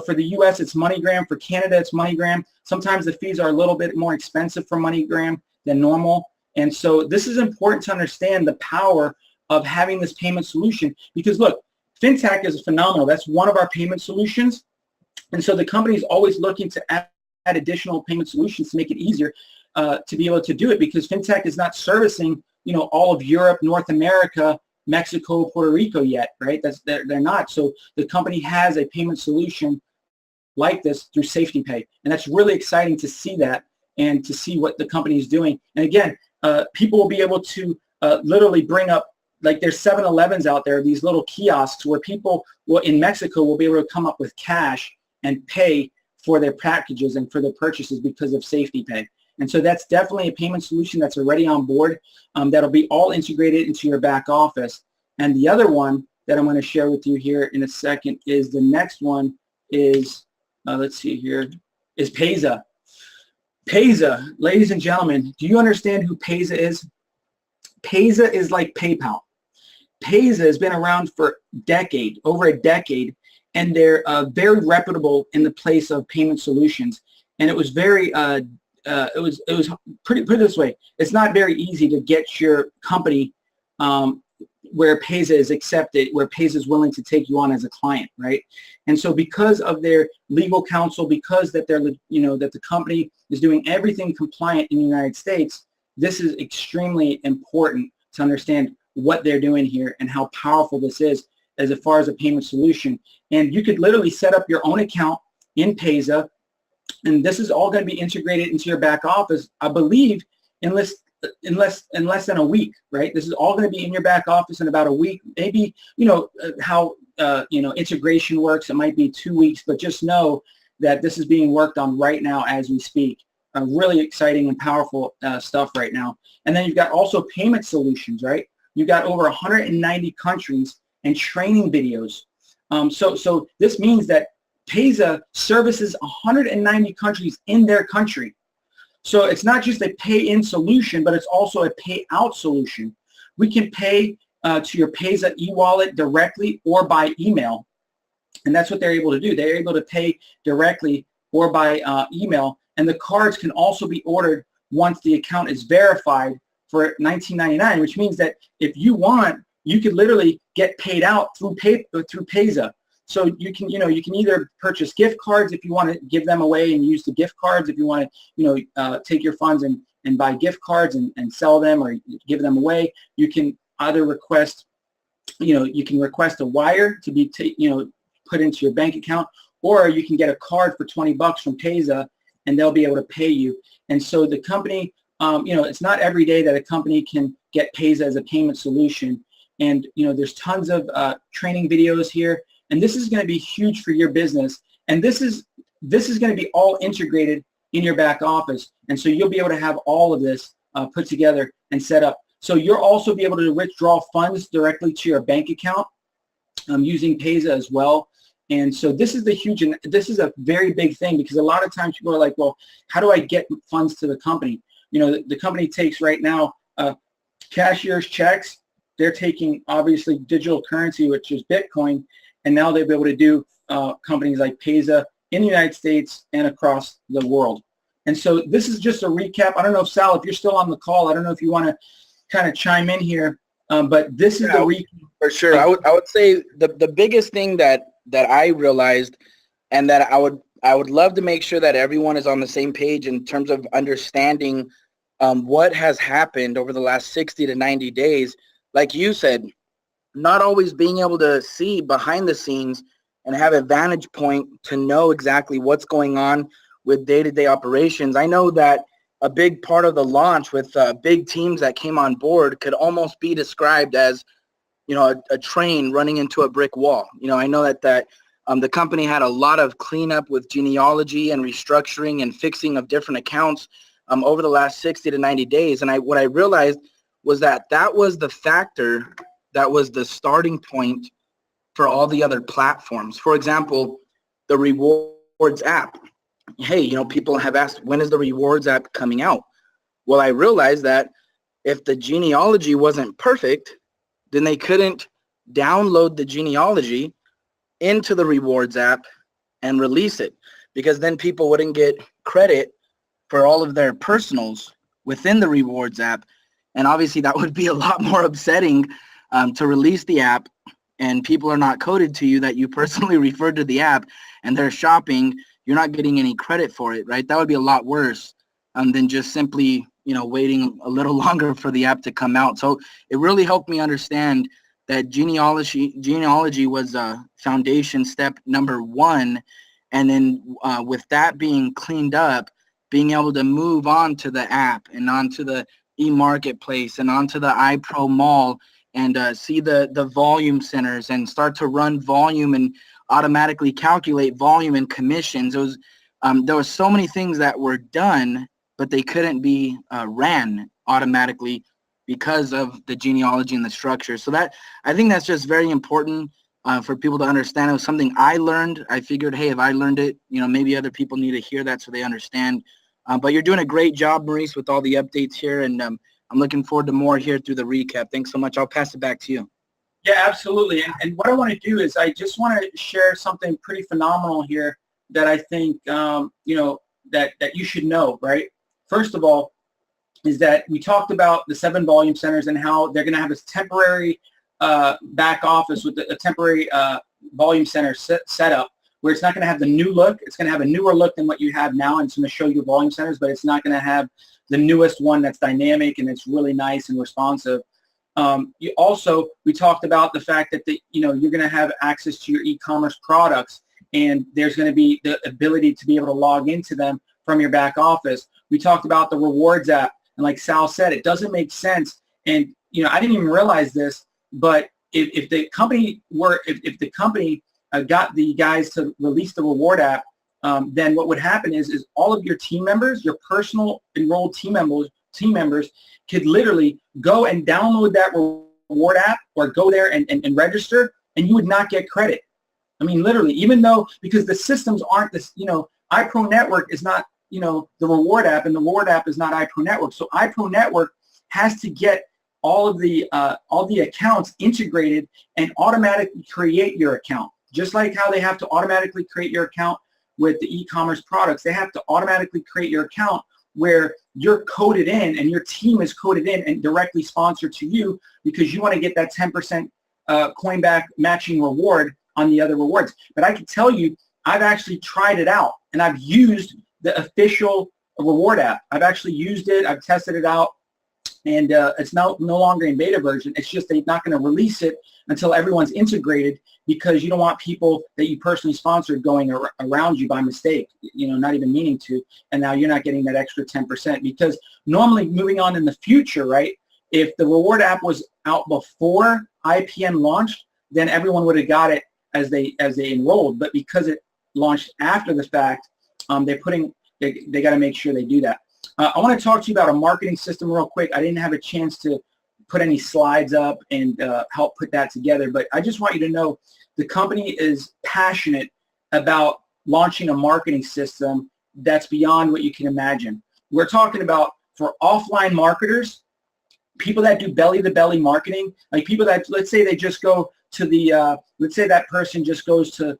for the US, it's MoneyGram. For Canada, it's MoneyGram. Sometimes the fees are a little bit more expensive for MoneyGram than normal. And so this is important to understand the power of having this payment solution, because look, FinTech is phenomenal. That's one of our payment solutions. And so the company is always looking to add additional payment solutions to make it easier to be able to do it, because FinTech is not servicing, all of Europe, North America, Mexico, Puerto Rico yet, right? They're not. So the company has a payment solution like this through Safety Pay. And that's really exciting to see that and to see what the company is doing. And again, people will be able to literally bring up, like there's 7-Elevens out there, these little kiosks where people in Mexico will be able to come up with cash and pay for their packages and for their purchases because of Safety Pay. And so that's definitely a payment solution that's already on board that'll be all integrated into your back office. And the other one that I'm going to share with you here in a second is the next one is, let's see here, is Payza. Payza, ladies and gentlemen, do you understand who Payza is? Payza is like PayPal. Payza has been around for over a decade, and they're very reputable in the place of payment solutions. And it was very, it was put it this way, it's not very easy to get your company where Payza is accepted, where Payza is willing to take you on as a client, right? And so because of their legal counsel, because that they're, that the company is doing everything compliant in the United States, this is extremely important to understand what they're doing here and how powerful this is as far as a payment solution. And you could literally set up your own account in Payza, and this is all going to be integrated into your back office, I believe, in less than a week, right? This is all going to be in your back office in about a week. Maybe, how, integration works, it might be 2 weeks, but just know that this is being worked on right now as we speak. Really exciting and powerful stuff right now. And then you've got also payment solutions, right? You've got over 190 countries and training videos. So this means that Payza services 190 countries in their country. So it's not just a pay-in solution, but it's also a pay-out solution. We can pay to your Payza e-wallet directly or by email. And that's what they're able to do. They're able to pay directly or by email. And the cards can also be ordered once the account is verified for $19.99, which means that if you want, you could literally get paid out through Payza. So you can either purchase gift cards if you want to give them away and use the gift cards. If you want to, take your funds and buy gift cards and sell them or give them away. You can either request, you can request a wire to be, put into your bank account, or you can get a card for $20 from Payza, and they'll be able to pay you. And so the company, it's not every day that a company can get Payza as a payment solution. And, there's tons of training videos here. And this is going to be huge for your business. And this is going to be all integrated in your back office. And so you'll be able to have all of this put together and set up. So you'll also be able to withdraw funds directly to your bank account using Payza as well. And so this is this is a very big thing, because a lot of times people are like, well, how do I get funds to the company? The company takes right now cashier's checks. They're taking obviously digital currency, which is Bitcoin, and now they'll be able to do companies like Payza in the United States and across the world. And so this is just a recap. I don't know if Sal, if you're still on the call, I don't know if you want to kind of chime in here, but this is the recap. For sure. I would say the biggest thing that I realized, and that I would love to make sure that everyone is on the same page in terms of understanding what has happened over the last 60 to 90 days. Like you said, not always being able to see behind the scenes and have a vantage point to know exactly what's going on with day-to-day operations. I know that a big part of the launch with big teams that came on board could almost be described as, a train running into a brick wall. I know that the company had a lot of cleanup with genealogy and restructuring and fixing of different accounts. over the last 60 to 90 days. And what I realized was that was the factor that was the starting point for all the other platforms. For example, the rewards app. Hey, you know, people have asked, when is the rewards app coming out? Well, I realized that if the genealogy wasn't perfect, then they couldn't download the genealogy into the rewards app and release it, because then people wouldn't get credit for all of their personals within the rewards app. And obviously that would be a lot more upsetting to release the app and people are not coded to you that you personally referred to the app and they're shopping, you're not getting any credit for it, right? That would be a lot worse than just simply, you know, waiting a little longer for the app to come out. So it really helped me understand that genealogy was foundation step number one. And then with that being cleaned up, being able to move on to the app and onto the e-marketplace and onto the iPRO mall and see the volume centers and start to run volume and automatically calculate volume and commissions. It was, there were so many things that were done, but they couldn't be ran automatically because of the genealogy and the structure. So that, I think that's just very important for people to understand. It was something I learned. I figured, hey, if I learned it, you know, maybe other people need to hear that so they understand. But you're doing a great job, Maurice, with all the updates here, and I'm looking forward to more here through the recap. Thanks so much. I'll pass it back to you. Yeah, absolutely. And what I want to do is I just want to share something pretty phenomenal here that I think, you know, that you should know, right? First of all, is that we talked about the 7 volume centers and how they're going to have this temporary back office with a temporary volume center set up where it's not going to have the new look. It's going to have a newer look than what you have now, and it's going to show you volume centers, but it's not going to have the newest one that's dynamic and it's really nice and responsive. We talked about the fact that you know, you're going to have access to your e-commerce products, and there's going to be the ability to be able to log into them from your back office. We talked about the rewards app, and like Sal said, it doesn't make sense. And you know, I didn't even realize this, but if the company got the guys to release the reward app, then what would happen is all of your team members, your personal enrolled team members could literally go and download that reward app or go there and register, and you would not get credit. I mean, literally, even though, because the systems aren't this, you know, iPRO Network is not, you know, the reward app, and the reward app is not iPRO Network. So iPRO Network has to get all the accounts integrated and automatically create your account. Just like how they have to automatically create your account with the e-commerce products, they have to automatically create your account where you're coded in and your team is coded in and directly sponsored to you, because you want to get that 10% coin back matching reward on the other rewards. But I can tell you, I've actually tried it out, and I've used the official reward app. I've actually used it. I've tested it out, and it's no longer in beta version. It's just they're not going to release it until everyone's integrated, because you don't want people that you personally sponsored going around you by mistake, you know, not even meaning to, and now you're not getting that extra 10%. Because normally, moving on in the future, right, if the reward app was out before IPN launched, then everyone would have got it as they enrolled. But because it launched after the fact, they got to make sure they do that. I want to talk to you about a marketing system real quick. I didn't have a chance to put any slides up and help put that together, but I just want you to know the company is passionate about launching a marketing system that's beyond what you can imagine. We're talking about, for offline marketers, people that do belly-to-belly marketing, like people that, let's say they just go to the, let's say that person just goes to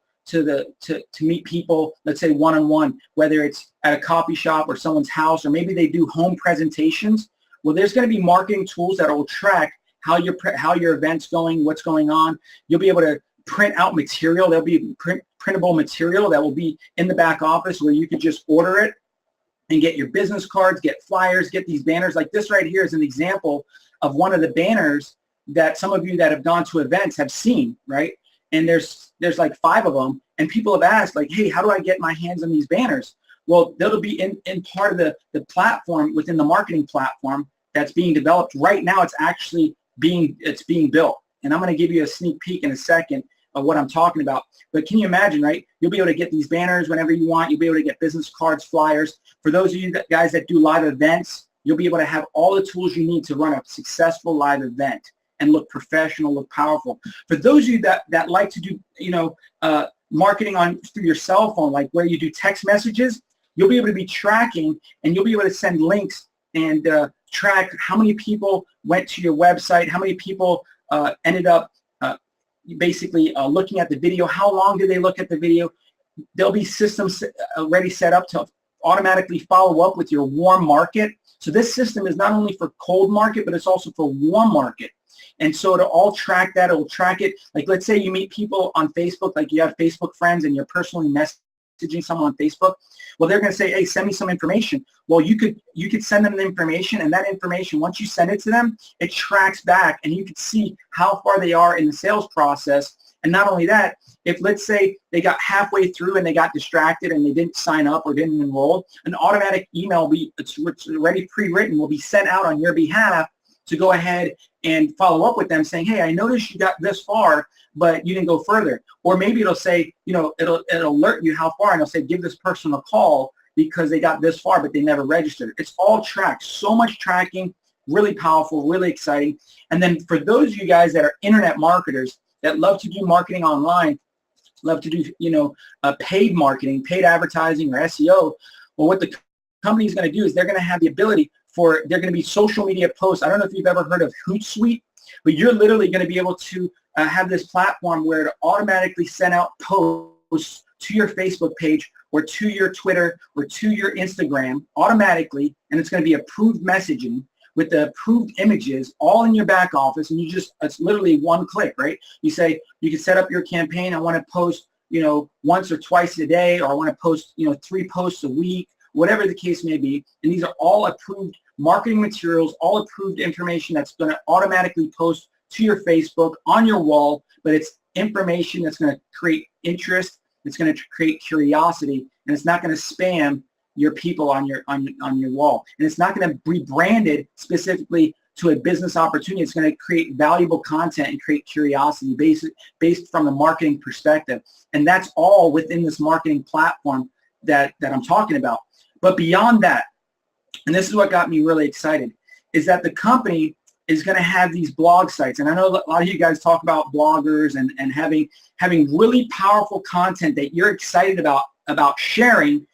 meet people, let's say one-on-one, whether it's at a coffee shop or someone's house, or maybe they do home presentations. Well, there's going to be marketing tools that will track how your event's going, what's going on. You'll be able to print out material. There'll be printable material that will be in the back office where you could just order it and get your business cards, get flyers, get these banners. Like this right here is an example of one of the banners that some of you that have gone to events have seen, right? And there's like 5 of them, and people have asked, like, hey, how do I get my hands on these banners? Well, that'll be in part of the platform, within the marketing platform that's being developed right now. It's actually being built, and I'm going to give you a sneak peek in a second what I'm talking about. But can you imagine, right? You'll be able to get these banners whenever you want. You'll be able to get business cards, flyers. For those of you guys that do live events, you'll be able to have all the tools you need to run a successful live event and look professional, look powerful. For those of you that like to do, marketing through your cell phone, like where you do text messages, you'll be able to be tracking, and you'll be able to send links and track how many people went to your website, how many people ended up basically looking at the video, how long did they look at the video. There'll be systems already set up to automatically follow up with your warm market. So this system is not only for cold market, but it's also for warm market. And so it'll all track that. It'll track it. Like, let's say you meet people on Facebook, like you have Facebook friends and you're personally messaging someone on Facebook. Well, they're going to say, hey, send me some information. Well, you could send them the information, and that information, once you send it to them, it tracks back, and you can see how far they are in the sales process. And not only that, if let's say they got halfway through and they got distracted and they didn't sign up or didn't enroll, an automatic email, it's already pre-written, will be sent out on your behalf to go ahead and follow up with them saying, hey, I noticed you got this far, but you didn't go further. Or maybe it'll say, it'll alert you how far, and it'll say, give this person a call because they got this far, but they never registered. It's all tracked. So much tracking, really powerful, really exciting. And then for those of you guys that are internet marketers that love to do marketing online, love to do, paid marketing, paid advertising, or SEO, well, what the company is going to do is they're going to have the ability they're going to be social media posts. I don't know if you've ever heard of Hootsuite, but you're literally going to be able to have this platform where it automatically send out posts to your Facebook page or to your Twitter or to your Instagram automatically, and it's going to be approved messaging with the approved images all in your back office, and it's literally one click, right? You say, you can set up your campaign. I want to post, once or twice a day, or I want to post, 3 posts a week, whatever the case may be. And these are all approved marketing materials, all approved information that's going to automatically post to your Facebook on your wall, but it's information that's going to create interest, it's going to create curiosity, and it's not going to spam your people on your wall. And it's not going to be branded specifically to a business opportunity. It's going to create valuable content and create curiosity based from a marketing perspective. And that's all within this marketing platform that I'm talking about. But beyond that, and this is what got me really excited, is that the company is going to have these blog sites. And I know a lot of you guys talk about bloggers and having really powerful content that you're excited about sharing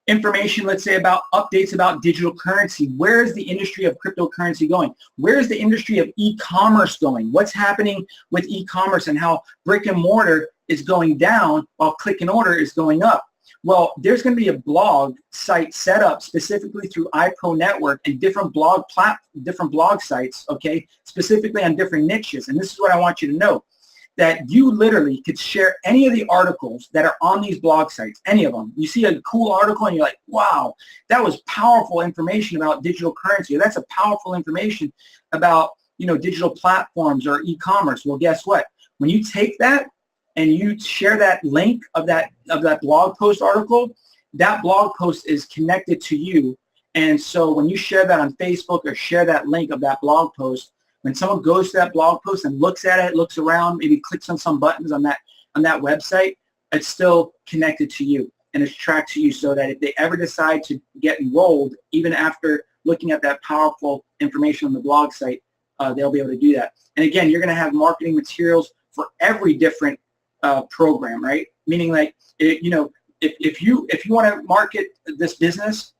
information, let's say about updates about digital currency. Where is the industry of cryptocurrency going? Where is the industry of e-commerce going? What's happening with e-commerce and how brick and mortar is going down while click and order is going up? Well, there's going to be a blog site set up specifically through iPRO network and different blog sites, okay, specifically on different niches. And this is what I want you to know, that you literally could share any of the articles that are on these blog sites, any of them. You see a cool article and you're like, wow, that was powerful information about digital currency. That's a powerful information about, digital platforms or e-commerce. Well, guess what? When you take that and you share that link of that blog post article, that blog post is connected to you. And so when you share that on Facebook or share that link of that blog post, when someone goes to that blog post and looks at it, looks around, maybe clicks on some buttons on that website, it's still connected to you and it's tracked to you, so that if they ever decide to get enrolled, even after looking at that powerful information on the blog site, they'll be able to do that. And again, you're going to have marketing materials for every different program, right? Meaning, like, if you want to market this business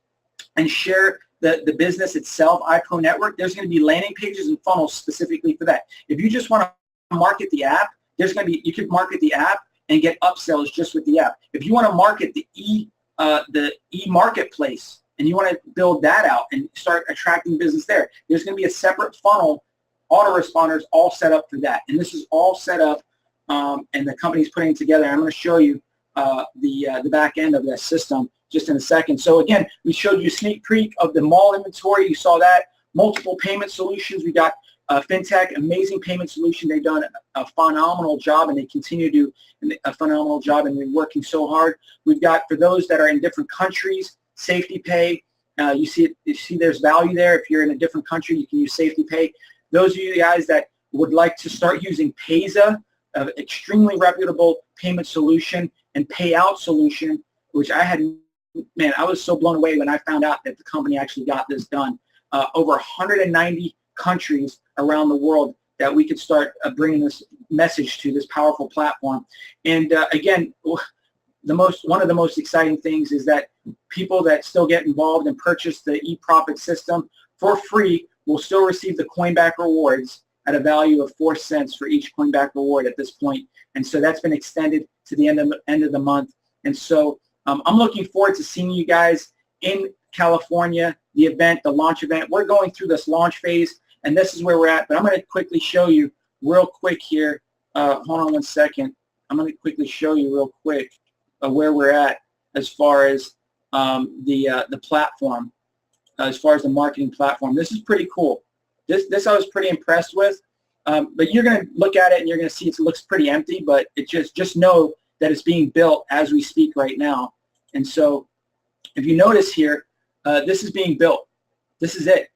and share the business itself, iPRO network, there's going to be landing pages and funnels specifically for that. If you just want to market the app, you can market the app and get upsells just with the app. If you want to market the e-marketplace and you want to build that out and start attracting business there, there's going to be a separate funnel, autoresponders all set up for that. And this is all set up, and the company's putting it together. I'm going to show you the back end of that system just in a second. So again, we showed you a sneak peek of the mall inventory. You saw that. Multiple payment solutions. We got FinTech, amazing payment solution. They've done a phenomenal job, and they continue to do a phenomenal job, and they're working so hard. We've got, for those that are in different countries, Safety Pay. You see there's value there. If you're in a different country, you can use Safety Pay. Those of you guys that would like to start using Payza, an extremely reputable payment solution and payout solution, which I had, man, I was so blown away when I found out that the company actually got this done. Over 190 countries around the world that we could start bringing this message to, this powerful platform. And again, one of the most exciting things is that people that still get involved and purchase the eProfit system for free will still receive the coinback rewards at a value of 4 cents for each coinback reward at this point. And so that's been extended to the end of the month. And so I'm looking forward to seeing you guys in California, the event, the launch event. We're going through this launch phase, and this is where we're at. But I'm going to quickly show you real quick here. Hold on one second. I'm going to quickly show you real quick where we're at as far as the platform, as far as the marketing platform. This is pretty cool. This I was pretty impressed with. But you're going to look at it and you're going to see it looks pretty empty, but it just know that it's being built as we speak right now. And so if you notice here, this is being built. This is it.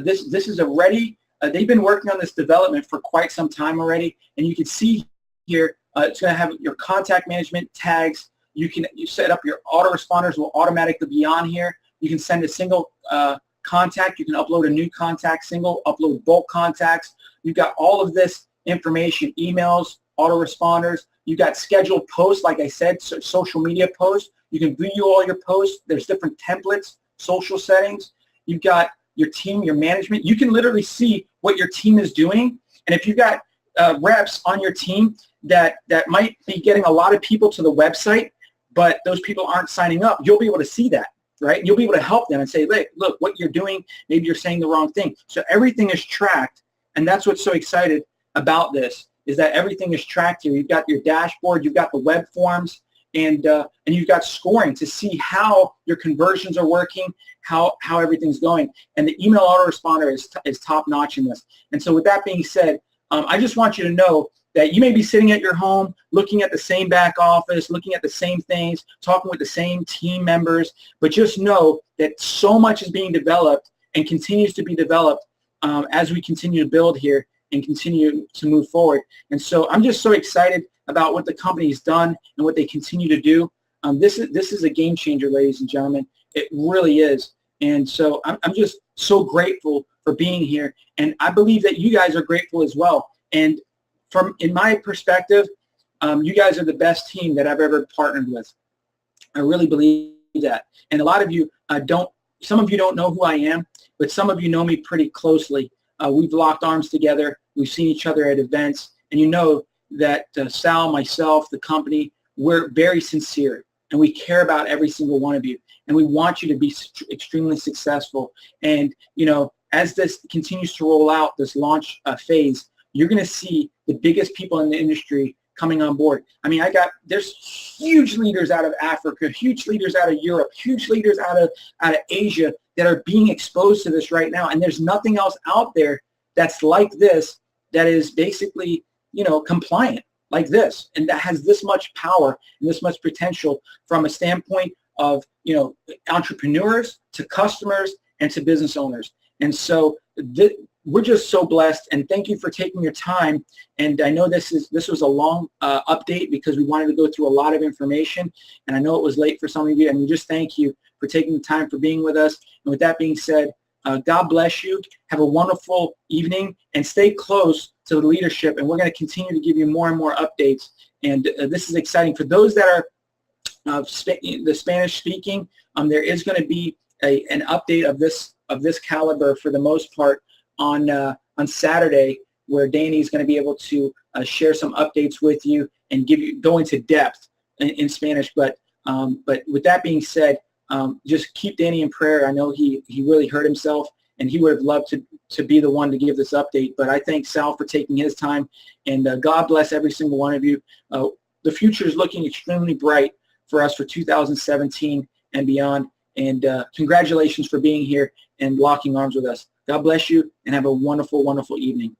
This is already, they've been working on this development for quite some time already, and you can see here, it's going to have your contact management tags. You set up your autoresponders will automatically be on here. You can send a single contact. You can upload a new contact, upload bulk contacts. You've got all of this information, emails, autoresponders. You've got scheduled posts, like I said, social media posts. You can view all your posts. There's different templates, social settings. You've got your team, your management. You can literally see what your team is doing. And if you've got reps on your team that might be getting a lot of people to the website, but those people aren't signing up, you'll be able to see that, right? You'll be able to help them and say, look, what you're doing, maybe you're saying the wrong thing. So everything is tracked, and that's what's so excited about this, is that everything is tracked here. You've got your dashboard, you've got the web forms, and you've got scoring to see how your conversions are working, how everything's going. And the email autoresponder is top-notch in this. And so with that being said, I just want you to know that you may be sitting at your home, looking at the same back office, looking at the same things, talking with the same team members, but just know that so much is being developed and continues to be developed as we continue to build here and continue to move forward. And so I'm just so excited about what the company's done and what they continue to do. This is a game changer, ladies and gentlemen. It really is. And so I'm just so grateful for being here. And I believe that you guys are grateful as well. And in my perspective, you guys are the best team that I've ever partnered with. I really believe that. And a lot of you some of you don't know who I am, but some of you know me pretty closely. We've locked arms together. We've seen each other at events. And you know that Sal, myself, the company, we're very sincere. And we care about every single one of you. And we want you to be extremely successful. And, you know, as this continues to roll out, this launch phase, you're going to see the biggest people in the industry coming on board. I mean, there's huge leaders out of Africa, huge leaders out of Europe, huge leaders out of Asia that are being exposed to this right now. And there's nothing else out there that's like this, that is basically, you know, compliant like this, and that has this much power and this much potential from a standpoint of, you know, entrepreneurs to customers and to business owners. And so we're just so blessed, and thank you for taking your time. And I know this was a long update because we wanted to go through a lot of information, and I know it was late for some of you, and we just thank you for taking the time for being with us. And with that being said, God bless you. Have a wonderful evening, and stay close to the leadership, and we're going to continue to give you more and more updates. And this is exciting. For those that are the Spanish speaking, there is going to be an update of this caliber for the most part on Saturday, where Danny is going to be able to share some updates with you and go into depth in Spanish. But with that being said, just keep Danny in prayer. I know he really hurt himself, and he would have loved to be the one to give this update. But I thank Sal for taking his time, and God bless every single one of you. The future is looking extremely bright for us for 2017 and beyond. And congratulations for being here and locking arms with us. God bless you, and have a wonderful, wonderful evening.